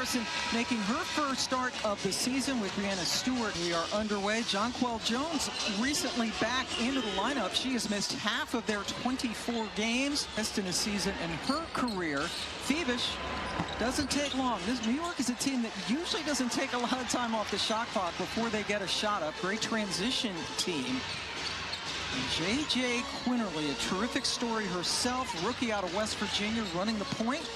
Harrison making her first start of the season with Breanna Stewart. We are underway. Jonquel Jones recently back into the lineup. She has missed half of their 24 games. Best in a season in her career. Phoebish doesn't take long. This New York is a team that usually doesn't take a lot of time off the shot clock before they get a shot up. Great transition team. J.J. Quinterly, a terrific story herself, rookie out of West Virginia, running the point.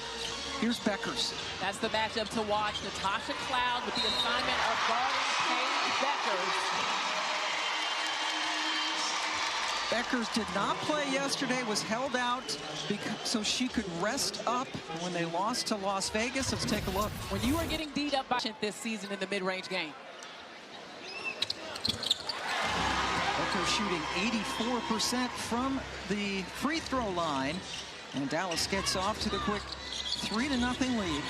Here's Beckers. That's the matchup to watch. Natasha Cloud with the assignment of guarding Paige Beckers. Beckers did not play yesterday, was held out so she could rest up when they lost to Las Vegas. Let's take a look. When you are getting beat up by this season in the mid-range game. Beckers shooting 84% from the free throw line. And Dallas gets off to the quick 3-0 lead.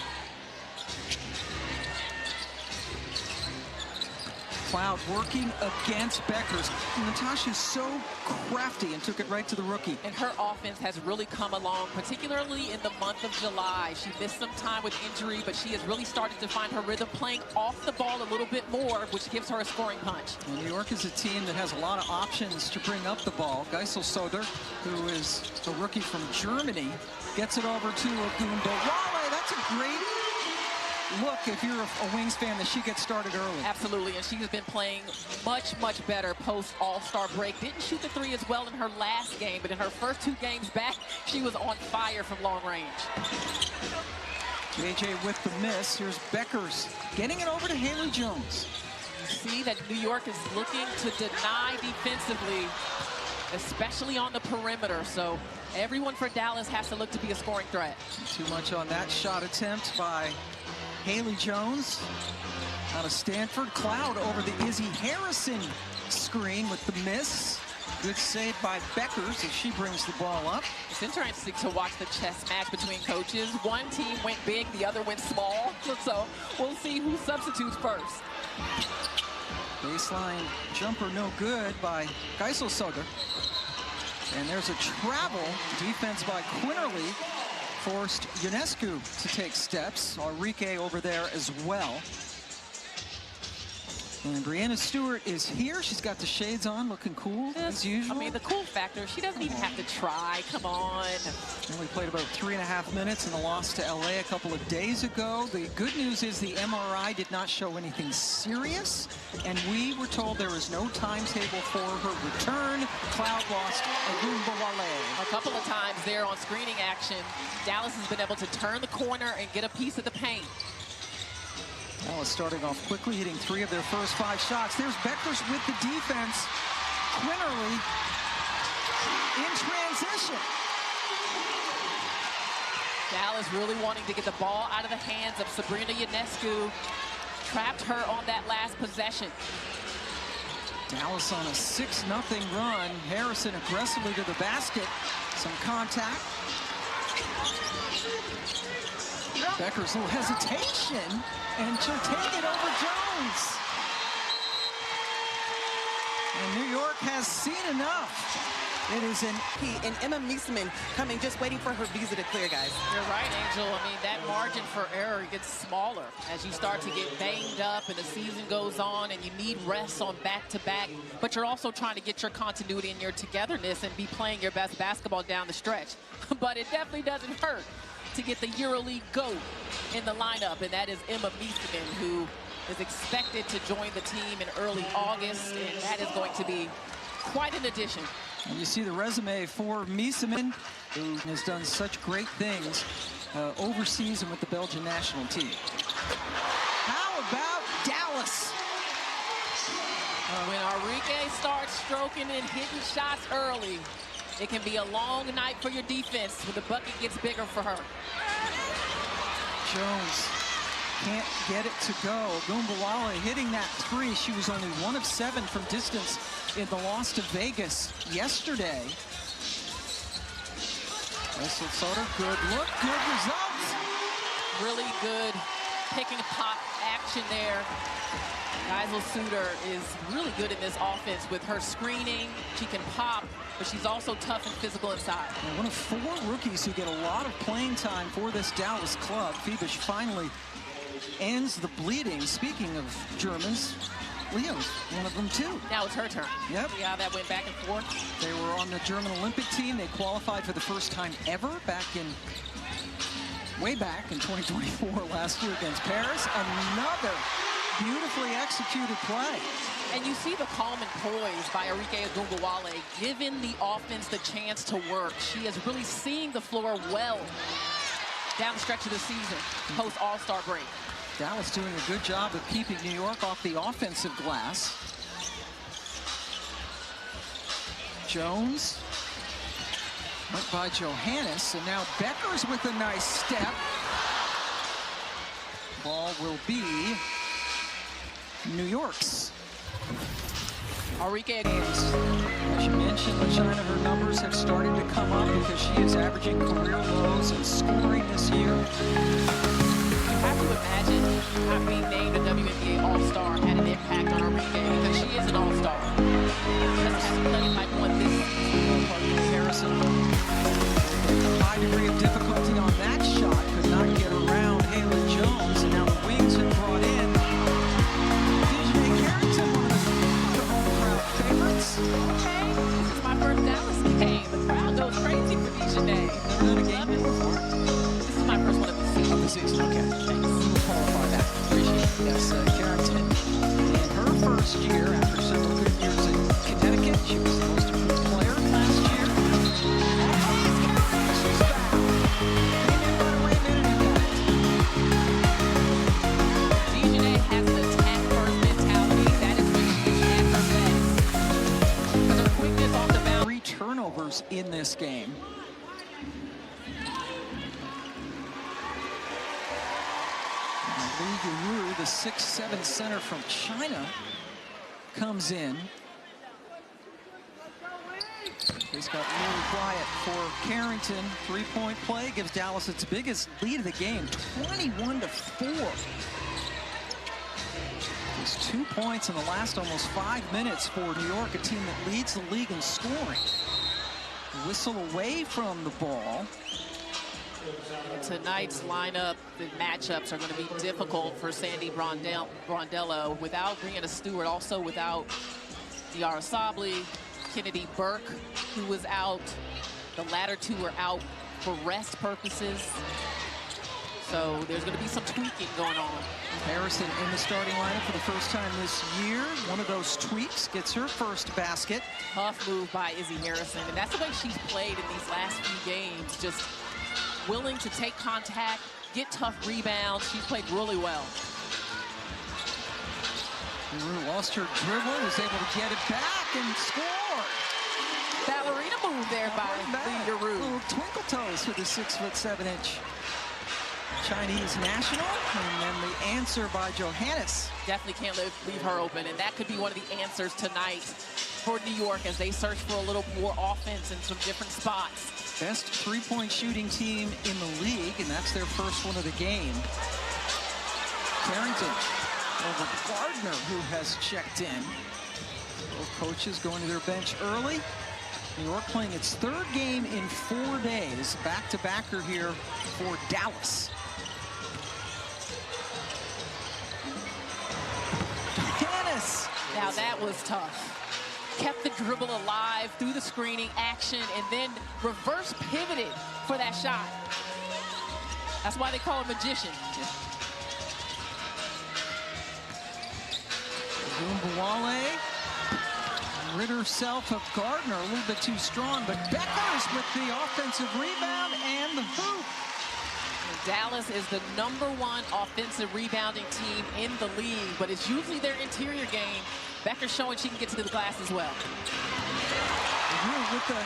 Cloud working against Beckers. Natasha's so crafty and took it right to the rookie. And her offense has really come along, particularly in the month of July. She missed some time with injury, but she has really started to find her rhythm playing off the ball a little bit more, which gives her a scoring punch. Well, New York is a team that has a lot of options to bring up the ball. Geisel Soder, who is a rookie from Germany, gets it over to Ogunbowale. That's a great look if you're a Wings fan that she gets started early. Absolutely, and she has been playing much better post All-Star break. Didn't shoot the three as well in her last game, but in her first 2 games back, she was on fire from long range. JJ with the miss. Here's Beckers getting it over to Haley Jones. You see that New York is looking to deny defensively, especially on the perimeter. So everyone for Dallas has to look to be a scoring threat. Too much on that shot attempt by Haley Jones out of Stanford. Cloud over the Izzy Harrison screen with the miss. Good save by Beckers as she brings the ball up. It's interesting to watch the chess match between coaches. One team went big, the other went small. So we'll see who substitutes first. Baseline jumper no good by Geisel Soder. And there's a travel defense by Quinterly. Forced Ionescu to take steps. Enrique over there as well. And Breanna Stewart is here. She's got the shades on, looking cool as usual. I mean, the cool factor, she doesn't even have to try. Come on. Only played about 3.5 minutes in the loss to LA a couple of days ago. The good news is the MRI did not show anything serious, and we were told there is no timetable for her return. Cloud lost Ogunbowale. A couple of times there on screening action, Dallas has been able to turn the corner and get a piece of the paint. Dallas starting off quickly, hitting 3 of their first 5 shots. There's Beckers with the defense. Quinterly in transition. Dallas really wanting to get the ball out of the hands of Sabrina Ionescu. Trapped her on that last possession. Dallas on a 6-0 run. Harrison aggressively to the basket. Some contact. Beckers' little hesitation, and she'll take it over Jones. And New York has seen enough. It is and Emma Meesman coming, just waiting for her visa to clear, guys. You're right, Angel. I mean, that margin for error gets smaller as you start to get banged up and the season goes on and you need rest on back-to-back, but you're also trying to get your continuity and your togetherness and be playing your best basketball down the stretch. But it definitely doesn't hurt to get the EuroLeague GOAT in the lineup, and that is Emma Meesman, who is expected to join the team in early August, and that is going to be quite an addition. And you see the resume for Meesman, who has done such great things overseas and with the Belgian national team. How about Dallas? When Enrique starts stroking and hitting shots early, it can be a long night for your defense when the bucket gets bigger for her. Jones can't get it to go. Ogunbowale hitting that 3. She was only 1 of 7 from distance in the loss to Vegas yesterday. Geisel Soder, good look, good results. Really good pick and pop action there. Geisel Soder is really good in this offense with her screening. She can pop, but she's also tough and physical inside. And one of 4 rookies who get a lot of playing time for this Dallas club. Phoebish finally ends the bleeding. Speaking of Germans, Leo's one of them too. Now it's her turn. Yep. See how that went back and forth? They were on the German Olympic team. They qualified for the first time ever way back in 2024 last year against Paris. Another beautifully executed play. And you see the calm and poise by Arike Ogunbowale, giving the offense the chance to work. She is really seeing the floor well down the stretch of the season, post All-Star break. Dallas doing a good job of keeping New York off the offensive glass. Jones went by Johannes, and now Becker's with a nice step. Ball will be New York's. Arike, as you mentioned, China, her numbers have started to come up because she is averaging career lows in scoring this year. You have to imagine not being named a WNBA All-Star had an impact on Arike because she is an All-Star. Just has plenty like one this Harrison, a high degree of difficulty on that shot, could not get around Haley Jones, and now the Wings have brought in the home crowd favorites. Okay, this is my first Dallas game. The crowd goes crazy for Dejanay. Never done a game before. This is my first one of the season. Okay, thanks. We'll qualify that. Appreciate it. Yes, Carrington, in her first year after several good years in Connecticut, she was the most improved player last year. She's back. Came in right away, minute impact. Dejanay has an attack-first mentality. That is when she's at her best. Because her quickness off the bounce. 3 turnovers in this game. Li Yuru, the 6'7" center from China, comes in. It's got really quiet for Carrington. 3-point play gives Dallas its biggest lead of the game, 21-4. Just 2 points in the last almost 5 minutes for New York, a team that leads the league in scoring. Whistle away from the ball. Tonight's lineup, the matchups are going to be difficult for Sandy Brondello. Without Brianna Stewart, also without Diarra Sabally, Kennedy Burke, who was out. The latter two are out for rest purposes. So there's going to be some tweaking going on. Harrison in the starting lineup for the first time this year. One of those tweaks gets her first basket. Tough move by Izzy Harrison. And that's the way she's played in these last few games. Just willing to take contact, get tough rebounds. She played really well. Yuru lost her dribble, was able to get it back and score. Ballerina move there by Li Yuru. Little twinkle toes for the 6'7" Chinese national, and then the answer by Johannes. Definitely can't leave her open, and that could be one of the answers tonight for New York as they search for a little more offense in some different spots. Best 3-point shooting team in the league, and that's their first one of the game. Carrington over Gardner, who has checked in. Both coaches going to their bench early. New York playing its 3rd game in 4 days. Back-to-backer here for Dallas. Dennis! Now that was tough. Kept the dribble alive through the screening action and then reverse pivoted for that shot. That's why they call him magician. Ogunbowale rid herself of Gardner, a little bit too strong, but Becker's with the offensive rebound and the hoop. Dallas is the #1 offensive rebounding team in the league, but it's usually their interior game. Becker's showing she can get to the glass as well. With the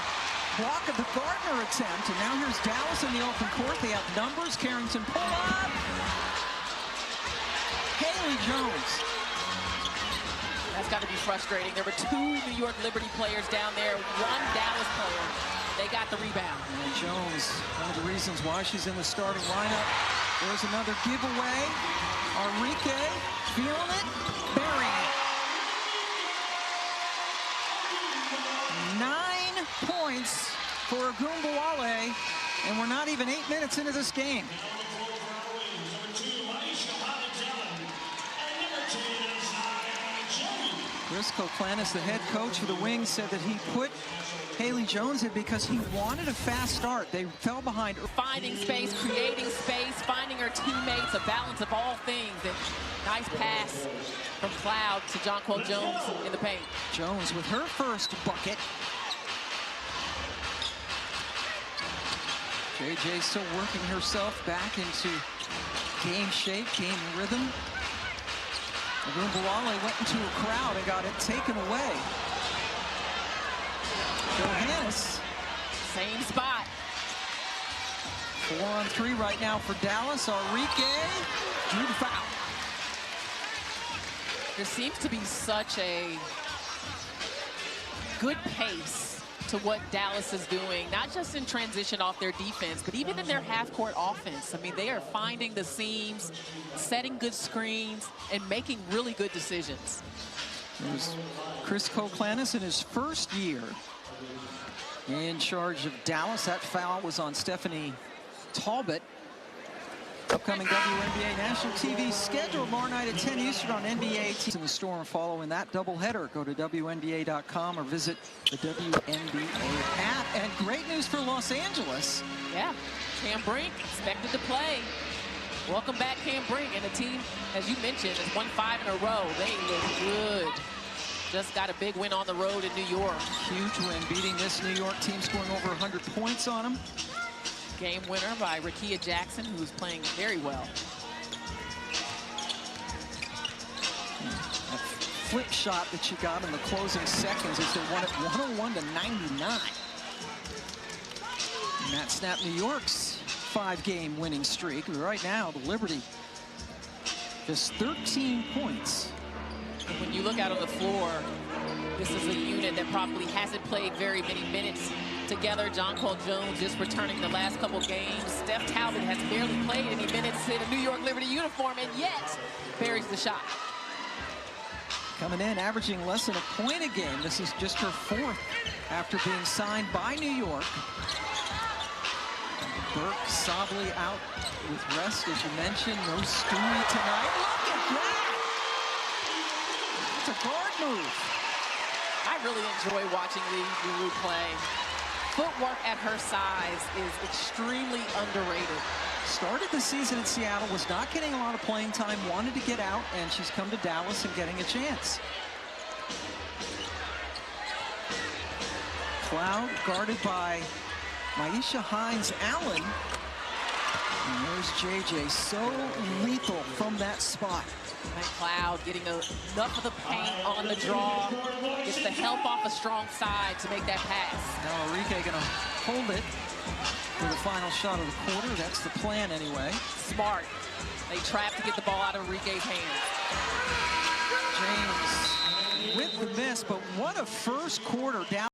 block of the Gardner attempt, and now here's Dallas in the open court. They have numbers. Carrington pull up. Haley Jones. That's got to be frustrating. There were 2 New York Liberty players down there, 1 Dallas player. They got the rebound. And Jones, one of the reasons why she's in the starting lineup. There's another giveaway. Arike feeling it, burying it. 9 points for Ogunbowale, and we're not even 8 minutes into this game. Chris Koklanis, the head coach for the Wings, said that he put Haley Jones in because he wanted a fast start. They fell behind. Finding space, creating space, finding her teammates, a balance of all things. And nice pass from Cloud to Jonquel Jones in the paint. Jones with her first bucket. JJ still working herself back into game shape, game rhythm. Agumbalale went into a crowd and got it taken away. Johannes. Same spot. 4-on-3 right now for Dallas. Enrique drew the foul. There seems to be such a good pace to what Dallas is doing, not just in transition off their defense, but even in their half-court offense. I mean, they are finding the seams, setting good screens, and making really good decisions. There's Chris Koklanis in his first year in charge of Dallas. That foul was on Stephanie Talbot. Upcoming WNBA national TV schedule tomorrow night at 10 Eastern on NBA. In the Storm following that doubleheader. Go to WNBA.com or visit the WNBA app. And great news for Los Angeles. Yeah, Cam Brink expected to play. Welcome back, Cam Brink. And the team, as you mentioned, has won 5 in a row. They look good. Just got a big win on the road in New York. Huge win, beating this New York team, scoring over 100 points on them. Game winner by Rakia Jackson, who's playing very well. A flip shot that she got in the closing seconds as they won it 101-99. And that snapped New York's 5-game winning streak. Right now, the Liberty just 13 points. And when you look out on the floor, this is a unit that probably hasn't played very many minutes together. Jonquel Jones just returning the last couple games. Steph Talbot has barely played any minutes in a New York Liberty uniform, and yet buries the shot. Coming in, averaging less than a point a game. This is just her 4th after being signed by New York. Burke Sobley out with rest, as you mentioned. No Stewie tonight. Look at that! It's a guard move. I really enjoy watching Lee Guru play. Footwork at her size is extremely underrated. Started the season in Seattle, was not getting a lot of playing time, wanted to get out, and she's come to Dallas and getting a chance. Cloud guarded by Maisha Hines-Allen. And there's JJ, so lethal from that spot. McLeod getting enough of the paint on the draw. Gets the help off a strong side to make that pass. Now Enrique gonna hold it for the final shot of the quarter. That's the plan anyway. Smart. They trap to get the ball out of Enrique's hands. James with the miss, but what a first quarter. Down